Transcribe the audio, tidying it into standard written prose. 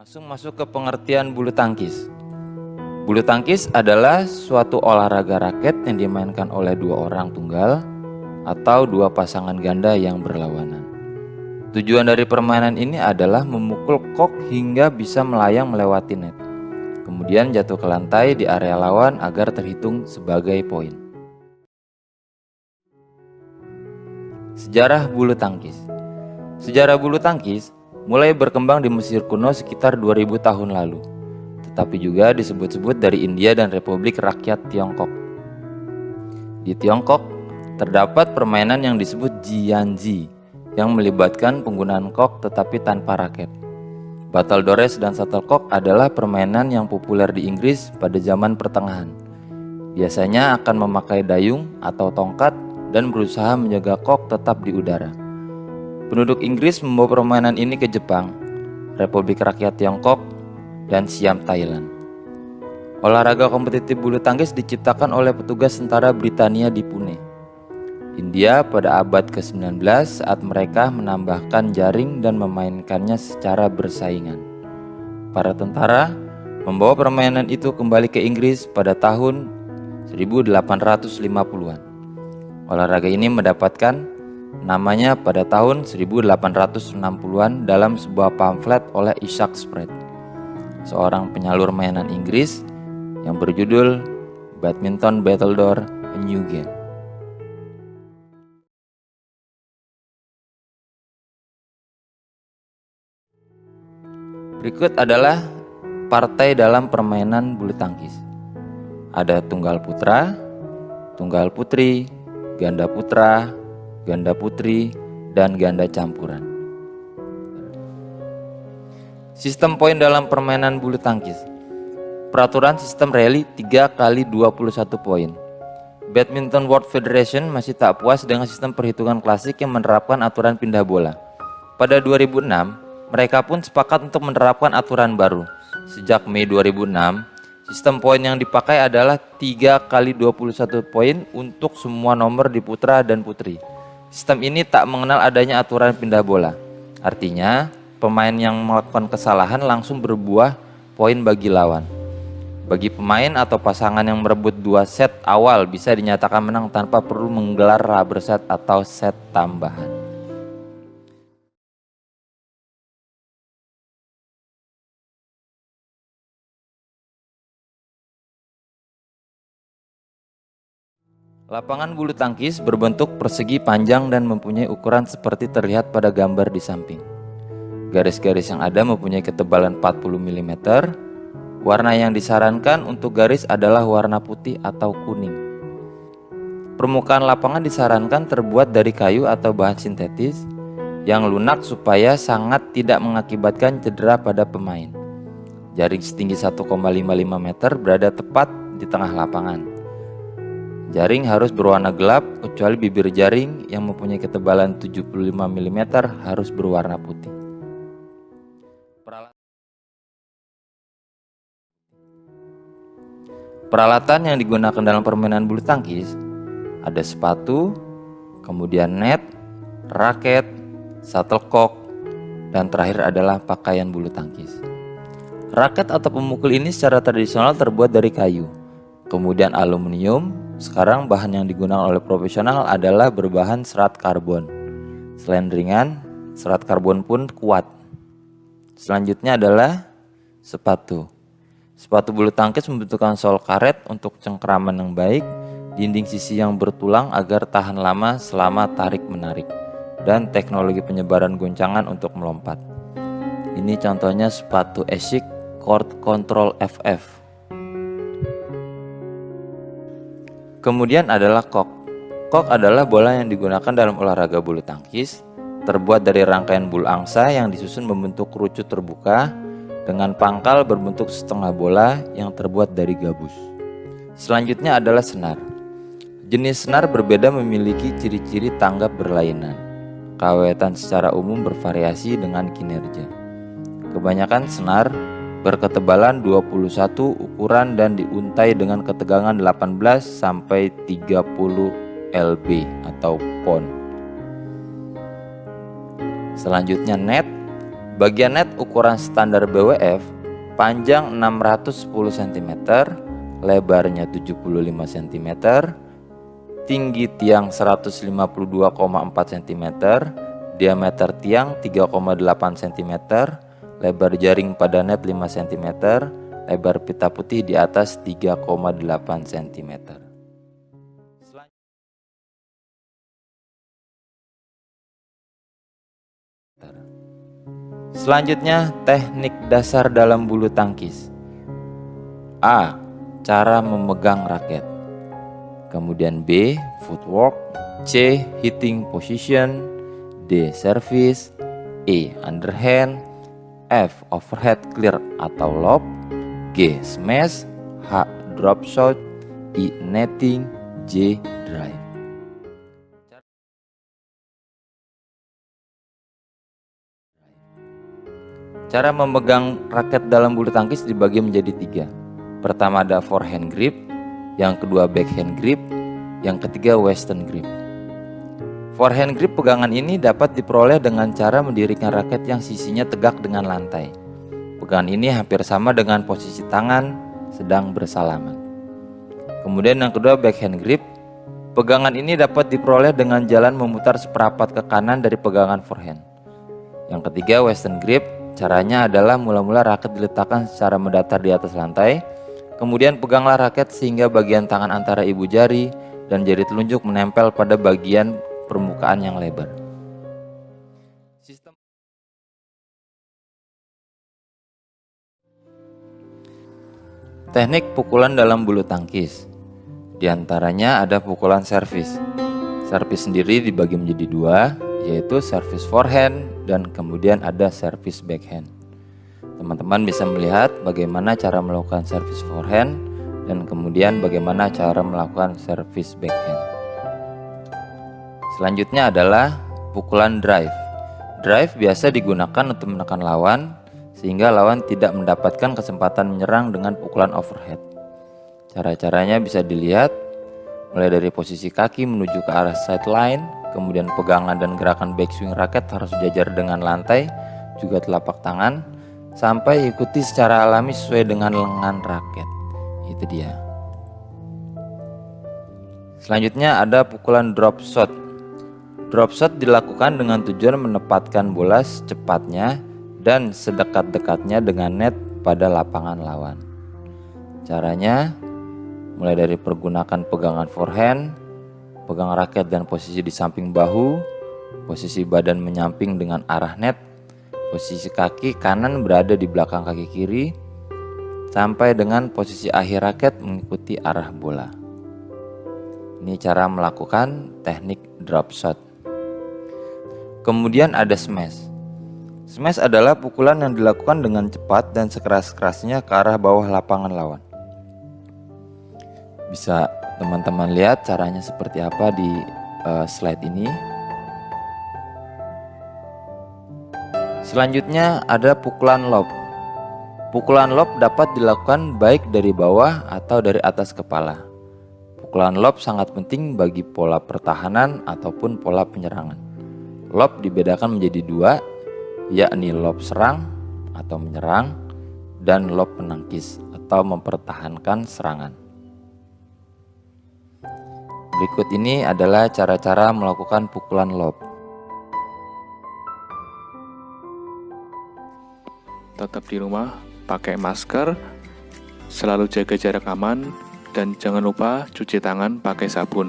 Langsung masuk ke pengertian bulu tangkis. Bulu tangkis adalah suatu olahraga raket yang dimainkan oleh dua orang tunggal atau dua pasangan ganda yang berlawanan. Tujuan dari permainan ini adalah memukul kok hingga bisa melayang melewati net, kemudian jatuh ke lantai di area lawan agar terhitung sebagai poin. Sejarah bulu tangkis. Sejarah bulu tangkis mulai berkembang di Mesir kuno sekitar 2000 tahun lalu, tetapi juga disebut-sebut dari India dan Republik Rakyat Tiongkok. Di Tiongkok, terdapat permainan yang disebut jianzi, yang melibatkan penggunaan kok tetapi tanpa raket. Battledores dan shuttlecock adalah permainan yang populer di Inggris pada zaman pertengahan. Biasanya akan memakai dayung atau tongkat dan berusaha menjaga kok tetap di udara. Penduduk Inggris membawa permainan ini ke Jepang, Republik Rakyat Tiongkok, dan Siam Thailand. Olahraga kompetitif bulu tangkis diciptakan oleh petugas tentara Britania di Pune, India pada abad ke-19 saat mereka menambahkan jaring dan memainkannya secara bersaingan. Para tentara membawa permainan itu kembali ke Inggris pada tahun 1850-an. Olahraga ini mendapatkan namanya pada tahun 1860-an dalam sebuah pamflet oleh Isaac Spratt, seorang penyalur mainan Inggris yang berjudul Badminton Battledore: A New Game. Berikut adalah partai dalam permainan bulu tangkis. Ada tunggal putra, tunggal putri, ganda putra, ganda putri, dan ganda campuran. Sistem poin dalam permainan bulu tangkis. Peraturan sistem rally 3x21 poin. Badminton World Federation masih tak puas dengan sistem perhitungan klasik yang menerapkan aturan pindah bola. Pada 2006, mereka pun sepakat untuk menerapkan aturan baru. Sejak Mei 2006, sistem poin yang dipakai adalah 3x21 poin untuk semua nomor di putra dan putri. Sistem ini tak mengenal adanya aturan pindah bola. Artinya, pemain yang melakukan kesalahan langsung berbuah poin bagi lawan. Bagi pemain atau pasangan yang merebut 2 set awal bisa dinyatakan menang tanpa perlu menggelar rubber set atau set tambahan. Lapangan bulu tangkis berbentuk persegi panjang dan mempunyai ukuran seperti terlihat pada gambar di samping. Garis-garis yang ada mempunyai ketebalan 40 mm. Warna yang disarankan untuk garis adalah warna putih atau kuning. Permukaan lapangan disarankan terbuat dari kayu atau bahan sintetis yang lunak supaya sangat tidak mengakibatkan cedera pada pemain. Jaring setinggi 1,55 meter berada tepat di tengah lapangan. Jaring harus berwarna gelap kecuali bibir jaring yang mempunyai ketebalan 75 mm harus berwarna putih. Peralatan yang digunakan dalam permainan bulu tangkis ada sepatu, kemudian net, raket, shuttlecock, dan terakhir adalah pakaian bulu tangkis. Raket atau pemukul ini secara tradisional terbuat dari kayu, kemudian aluminium. Sekarang bahan yang digunakan oleh profesional adalah berbahan serat karbon. Selain ringan, serat karbon pun kuat. Selanjutnya adalah sepatu. Sepatu bulu tangkis membutuhkan sol karet untuk cengkraman yang baik, dinding sisi yang bertulang agar tahan lama selama tarik-menarik, dan teknologi penyebaran goncangan untuk melompat. Ini contohnya sepatu Asics Court Control FF. Kemudian adalah kok. Kok adalah bola yang digunakan dalam olahraga bulu tangkis, terbuat dari rangkaian bulu angsa yang disusun membentuk kerucut terbuka dengan pangkal berbentuk setengah bola yang terbuat dari gabus. Selanjutnya adalah senar. Jenis senar berbeda memiliki ciri-ciri tanggap berlainan. Keawetan secara umum bervariasi dengan kinerja. Kebanyakan senar berketebalan 21 ukuran dan diuntai dengan ketegangan 18 sampai 30 lb atau pound. Selanjutnya net Bagian net ukuran standar BWF, panjang 610 cm, lebarnya 75 cm, tinggi tiang 152,4 cm, diameter tiang 3,8 cm, lebar jaring pada net 5 cm, lebar pita putih di atas 3,8 cm. Selanjutnya, teknik dasar dalam bulu tangkis. A. Cara memegang raket. Kemudian B. Footwork. C. Hitting position. D. Service. E. Underhand. F. Overhead clear atau lob. G. Smash. H. Drop shot. I. Netting. J. Drive. Cara memegang raket dalam bulu tangkis dibagi menjadi 3. Pertama ada forehand grip, yang kedua backhand grip, yang ketiga western grip. Forehand grip pegangan ini dapat diperoleh dengan cara mendirikan raket yang sisinya tegak dengan lantai. Pegangan ini hampir sama dengan posisi tangan sedang bersalaman. Kemudian yang kedua backhand grip. Pegangan ini dapat diperoleh dengan jalan memutar seperapat ke kanan dari pegangan forehand. Yang ketiga western grip. Caranya adalah mula-mula raket diletakkan secara mendatar di atas lantai, kemudian peganglah raket sehingga bagian tangan antara ibu jari dan jari telunjuk menempel pada bagian permukaan yang lebar. Teknik pukulan dalam bulu tangkis. Di antaranya ada pukulan servis. Servis sendiri dibagi menjadi 2, yaitu servis forehand dan kemudian ada servis backhand. Teman-teman bisa melihat bagaimana cara melakukan servis forehand dan kemudian bagaimana cara melakukan servis backhand. Selanjutnya adalah pukulan drive. Drive biasa digunakan untuk menekan lawan sehingga lawan tidak mendapatkan kesempatan menyerang dengan pukulan overhead. Cara-caranya bisa dilihat mulai dari posisi kaki menuju ke arah sideline, kemudian pegangan dan gerakan backswing raket harus sejajar dengan lantai, juga telapak tangan, sampai ikuti secara alami sesuai dengan lengan raket. Itu dia. Selanjutnya ada pukulan drop shot. Drop shot dilakukan dengan tujuan menempatkan bola secepatnya dan sedekat-dekatnya dengan net pada lapangan lawan. Caranya mulai dari pergunakan pegangan forehand, pegang raket dan posisi di samping bahu, posisi badan menyamping dengan arah net, posisi kaki kanan berada di belakang kaki kiri, sampai dengan posisi akhir raket mengikuti arah bola. Ini cara melakukan teknik drop shot. Kemudian ada smash. Smash adalah pukulan yang dilakukan dengan cepat dan sekeras-kerasnya ke arah bawah lapangan lawan. Bisa teman-teman lihat caranya seperti apa di slide ini. Selanjutnya ada pukulan lob. Pukulan lob dapat dilakukan baik dari bawah atau dari atas kepala. Pukulan lob sangat penting bagi pola pertahanan ataupun pola penyerangan. Lob dibedakan menjadi 2, yakni lob serang atau menyerang dan lob penangkis atau mempertahankan serangan. Berikut ini adalah cara-cara melakukan pukulan lob. Tetap di rumah, pakai masker, selalu jaga jarak aman, dan jangan lupa cuci tangan pakai sabun.